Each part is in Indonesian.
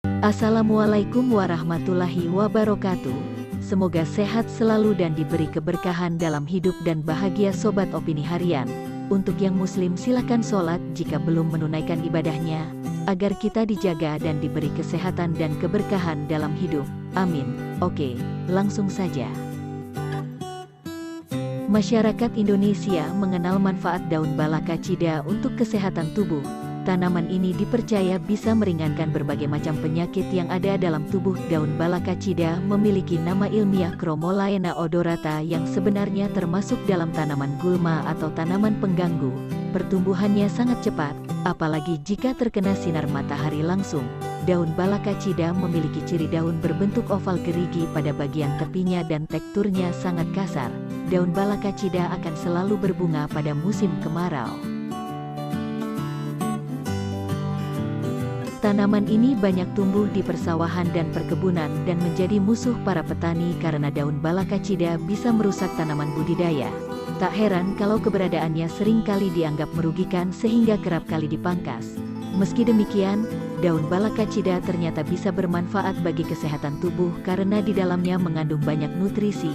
Assalamualaikum warahmatullahi wabarakatuh. Semoga sehat selalu dan diberi keberkahan dalam hidup dan bahagia Sobat Opini Harian. Untuk yang muslim silakan sholat jika belum menunaikan ibadahnya, agar kita dijaga dan diberi kesehatan dan keberkahan dalam hidup. Amin. Oke, langsung saja. Masyarakat Indonesia mengenal manfaat daun balakacida untuk kesehatan tubuh. Tanaman ini dipercaya bisa meringankan berbagai macam penyakit yang ada dalam tubuh. Daun balakacida memiliki nama ilmiah Chromolaena odorata yang sebenarnya termasuk dalam tanaman gulma atau tanaman pengganggu. Pertumbuhannya sangat cepat, apalagi jika terkena sinar matahari langsung. Daun balakacida memiliki ciri daun berbentuk oval gerigi pada bagian tepinya dan teksturnya sangat kasar. Daun balakacida akan selalu berbunga pada musim kemarau. Tanaman ini banyak tumbuh di persawahan dan perkebunan dan menjadi musuh para petani karena daun balakacida bisa merusak tanaman budidaya. Tak heran kalau keberadaannya seringkali dianggap merugikan sehingga kerap kali dipangkas. Meski demikian, daun balakacida ternyata bisa bermanfaat bagi kesehatan tubuh karena di dalamnya mengandung banyak nutrisi.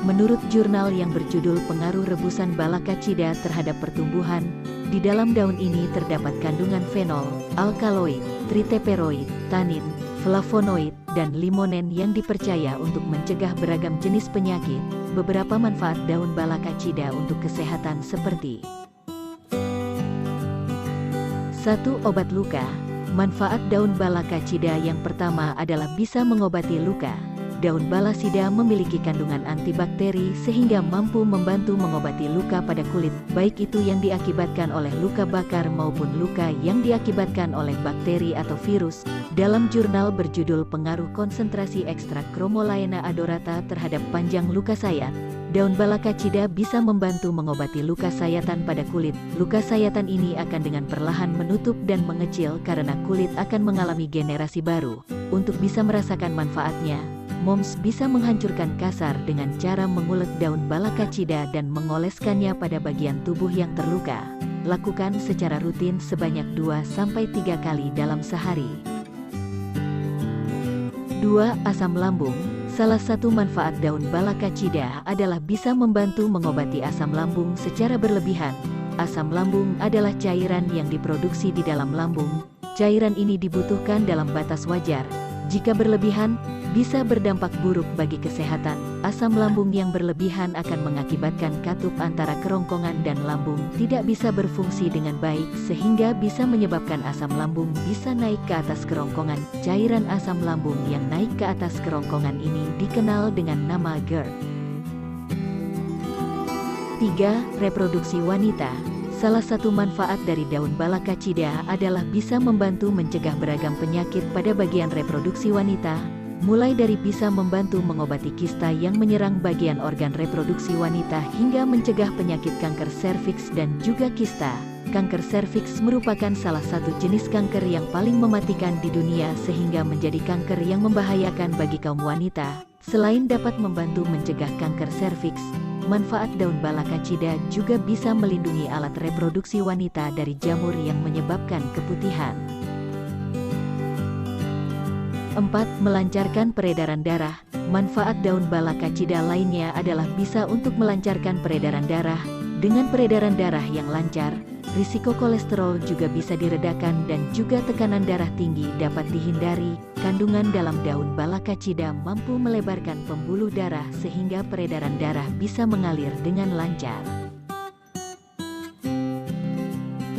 Menurut jurnal yang berjudul Pengaruh Rebusan Balakacida Terhadap Pertumbuhan, di dalam daun ini terdapat kandungan fenol, alkaloid, triterpenoid, tanin, flavonoid, dan limonen yang dipercaya untuk mencegah beragam jenis penyakit. Beberapa manfaat daun balakacida untuk kesehatan seperti 1. Obat luka. Manfaat daun balakacida yang pertama adalah bisa mengobati luka. Daun balakacida memiliki kandungan antibakteri sehingga mampu membantu mengobati luka pada kulit, baik itu yang diakibatkan oleh luka bakar maupun luka yang diakibatkan oleh bakteri atau virus. Dalam jurnal berjudul Pengaruh Konsentrasi Ekstrak Chromolaena odorata Terhadap Panjang Luka Sayat, daun balakacida bisa membantu mengobati luka sayatan pada kulit. Luka sayatan ini akan dengan perlahan menutup dan mengecil karena kulit akan mengalami generasi baru. Untuk bisa merasakan manfaatnya, Moms bisa menghancurkan kasar dengan cara mengulek daun balakacida dan mengoleskannya pada bagian tubuh yang terluka. Lakukan secara rutin sebanyak 2-3 kali dalam sehari. 2. Asam lambung. Salah satu manfaat daun balakacida adalah bisa membantu mengobati asam lambung secara berlebihan. Asam lambung adalah cairan yang diproduksi di dalam lambung. Cairan ini dibutuhkan dalam batas wajar. Jika berlebihan, bisa berdampak buruk bagi kesehatan. Asam lambung yang berlebihan akan mengakibatkan katup antara kerongkongan dan lambung tidak bisa berfungsi dengan baik sehingga bisa menyebabkan asam lambung bisa naik ke atas kerongkongan. Cairan asam lambung yang naik ke atas kerongkongan ini dikenal dengan nama GERD. 3. Reproduksi wanita. Salah satu manfaat dari daun balakacida adalah bisa membantu mencegah beragam penyakit pada bagian reproduksi wanita, mulai dari bisa membantu mengobati kista yang menyerang bagian organ reproduksi wanita hingga mencegah penyakit kanker serviks dan juga kista. Kanker serviks merupakan salah satu jenis kanker yang paling mematikan di dunia sehingga menjadi kanker yang membahayakan bagi kaum wanita. Selain dapat membantu mencegah kanker serviks, manfaat daun balakacida juga bisa melindungi alat reproduksi wanita dari jamur yang menyebabkan keputihan. 4. Melancarkan peredaran darah. Manfaat daun balakacida lainnya adalah bisa untuk melancarkan peredaran darah. Dengan peredaran darah yang lancar, risiko kolesterol juga bisa diredakan dan juga tekanan darah tinggi dapat dihindari. Kandungan dalam daun balakacida mampu melebarkan pembuluh darah sehingga peredaran darah bisa mengalir dengan lancar.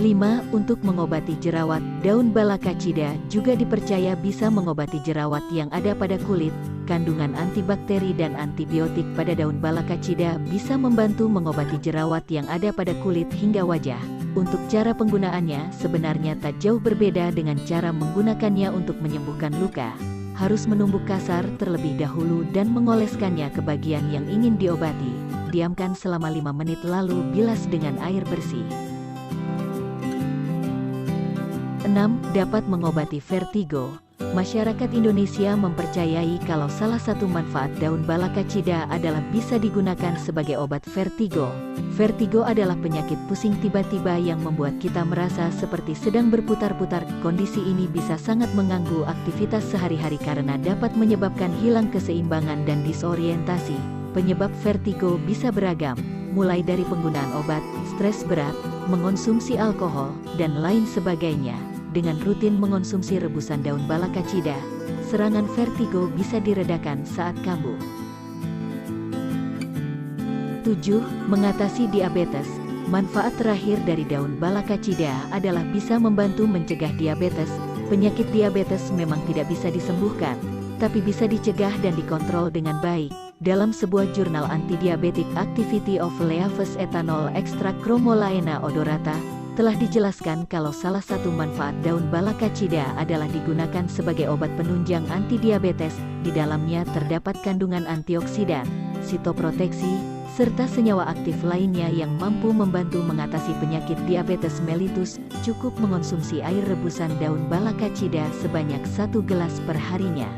5. Untuk mengobati jerawat. Daun balakacida juga dipercaya bisa mengobati jerawat yang ada pada kulit. Kandungan antibakteri dan antibiotik pada daun balakacida bisa membantu mengobati jerawat yang ada pada kulit hingga wajah. Untuk cara penggunaannya sebenarnya tak jauh berbeda dengan cara menggunakannya untuk menyembuhkan luka. Harus menumbuk kasar terlebih dahulu dan mengoleskannya ke bagian yang ingin diobati. Diamkan selama 5 menit lalu bilas dengan air bersih. 6. Dapat mengobati vertigo. Masyarakat Indonesia mempercayai kalau salah satu manfaat daun balakacida adalah bisa digunakan sebagai obat vertigo. Vertigo adalah penyakit pusing tiba-tiba yang membuat kita merasa seperti sedang berputar-putar. Kondisi ini bisa sangat mengganggu aktivitas sehari-hari karena dapat menyebabkan hilang keseimbangan dan disorientasi. Penyebab vertigo bisa beragam, mulai dari penggunaan obat, stres berat, mengonsumsi alkohol, dan lain sebagainya. Dengan rutin mengonsumsi rebusan daun balakacida, serangan vertigo bisa diredakan saat kambuh. 7. Mengatasi diabetes. Manfaat terakhir dari daun balakacida adalah bisa membantu mencegah diabetes. Penyakit diabetes memang tidak bisa disembuhkan, tapi bisa dicegah dan dikontrol dengan baik. Dalam sebuah jurnal Anti-Diabetic Activity of Leaves Ethanol Extract Chromolaena odorata, telah dijelaskan kalau salah satu manfaat daun balakacida adalah digunakan sebagai obat penunjang anti-diabetes. Di dalamnya terdapat kandungan antioksidan, sitoproteksi, serta senyawa aktif lainnya yang mampu membantu mengatasi penyakit diabetes mellitus. Cukup mengonsumsi air rebusan daun balakacida sebanyak 1 gelas per harinya.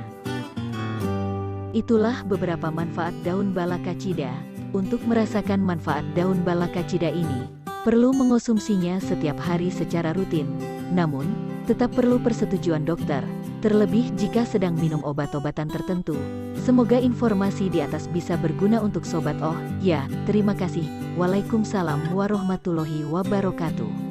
Itulah beberapa manfaat daun balakacida. Untuk merasakan manfaat daun balakacida ini, perlu mengonsumsinya setiap hari secara rutin. Namun, tetap perlu persetujuan dokter, terlebih jika sedang minum obat-obatan tertentu. Semoga informasi di atas bisa berguna untuk Sobat Oh. Ya, terima kasih. Waalaikumsalam warahmatullahi wabarakatuh.